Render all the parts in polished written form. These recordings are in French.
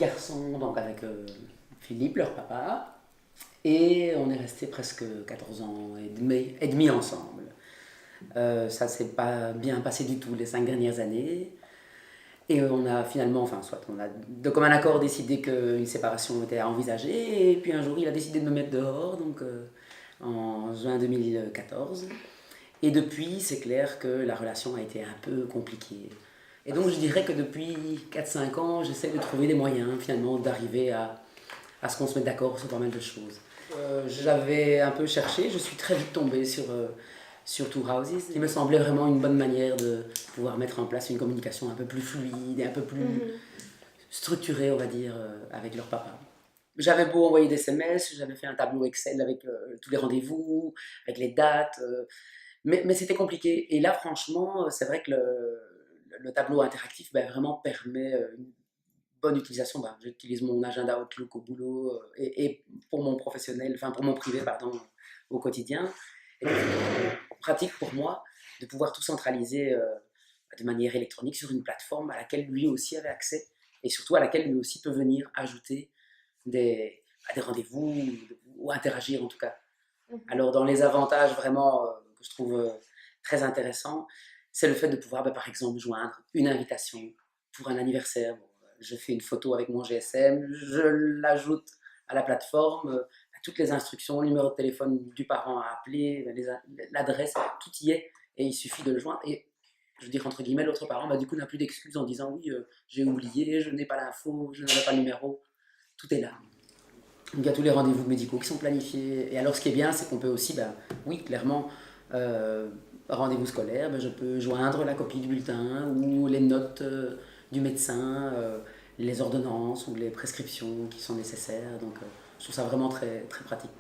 garçons, donc avec Philippe, leur papa, et on est resté presque 14 ans et demi ensemble. Ça ne s'est pas bien passé du tout les 5 dernières années. Et on a finalement, enfin, soit on a de commun accord décidé qu'une séparation était à envisager. Et puis un jour, il a décidé de me mettre dehors, donc en juin 2014. Et depuis, c'est clair que la relation a été un peu compliquée. Et donc, je dirais que depuis 4-5 ans, j'essaie de trouver des moyens, finalement, d'arriver à ce qu'on se mette d'accord sur pas mal de choses. J'avais un peu cherché, je suis très vite tombée sur Two Houses, qui me semblait vraiment une bonne manière de pouvoir mettre en place une communication un peu plus fluide et un peu plus structurée, on va dire, avec leur papa. J'avais beau envoyer des SMS, j'avais fait un tableau Excel avec tous les rendez-vous, avec les dates, mais c'était compliqué. Et là, franchement, c'est vrai que le tableau interactif vraiment permet une bonne utilisation. J'utilise mon agenda Outlook au boulot et pour mon professionnel, enfin pour mon privé, pardon, au quotidien. Et donc, c'est pratique pour moi de pouvoir tout centraliser de manière électronique sur une plateforme à laquelle lui aussi avait accès et surtout à laquelle lui aussi peut venir ajouter des rendez-vous ou interagir en tout cas. Alors dans les avantages vraiment que je trouve très intéressants, c'est le fait de pouvoir par exemple joindre une invitation pour un anniversaire. Bon, je fais une photo avec mon GSM, je l'ajoute à la plateforme, toutes les instructions, le numéro de téléphone du parent à appeler, l'adresse, tout y est et il suffit de le joindre. Et je veux dire entre guillemets, l'autre parent du coup n'a plus d'excuses en disant oui, j'ai oublié, je n'ai pas l'info, je n'avais pas le numéro, tout est là. Donc il y a tous les rendez-vous médicaux qui sont planifiés. Et alors ce qui est bien, c'est qu'on peut aussi, oui, clairement, rendez-vous scolaire, je peux joindre la copie du bulletin ou les notes du médecin, les ordonnances ou les prescriptions qui sont nécessaires. Donc je trouve ça vraiment très, très pratique.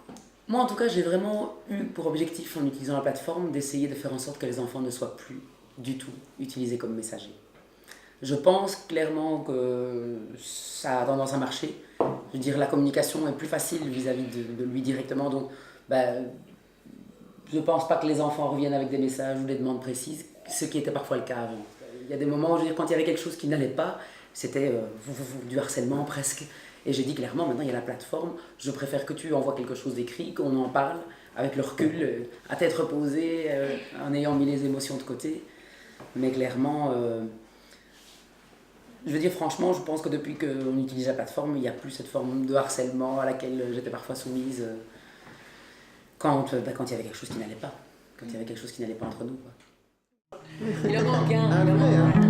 Moi en tout cas, j'ai vraiment eu pour objectif en utilisant la plateforme d'essayer de faire en sorte que les enfants ne soient plus du tout utilisés comme messagers. Je pense clairement que ça a tendance à marcher. Je veux dire, la communication est plus facile vis-à-vis de lui directement. Donc, je ne pense pas que les enfants reviennent avec des messages ou des demandes précises, ce qui était parfois le cas avant. Il y a des moments où, je veux dire, quand il y avait quelque chose qui n'allait pas, c'était du harcèlement presque. Et j'ai dit clairement, maintenant il y a la plateforme, je préfère que tu envoies quelque chose d'écrit, qu'on en parle avec le recul, à tête reposée, en ayant mis les émotions de côté. Mais clairement, je veux dire franchement, je pense que depuis qu'on utilise la plateforme, il n'y a plus cette forme de harcèlement à laquelle j'étais parfois soumise quand il y avait quelque chose qui n'allait pas. Quand il y avait quelque chose qui n'allait pas entre nous. Quoi. Il en manque un.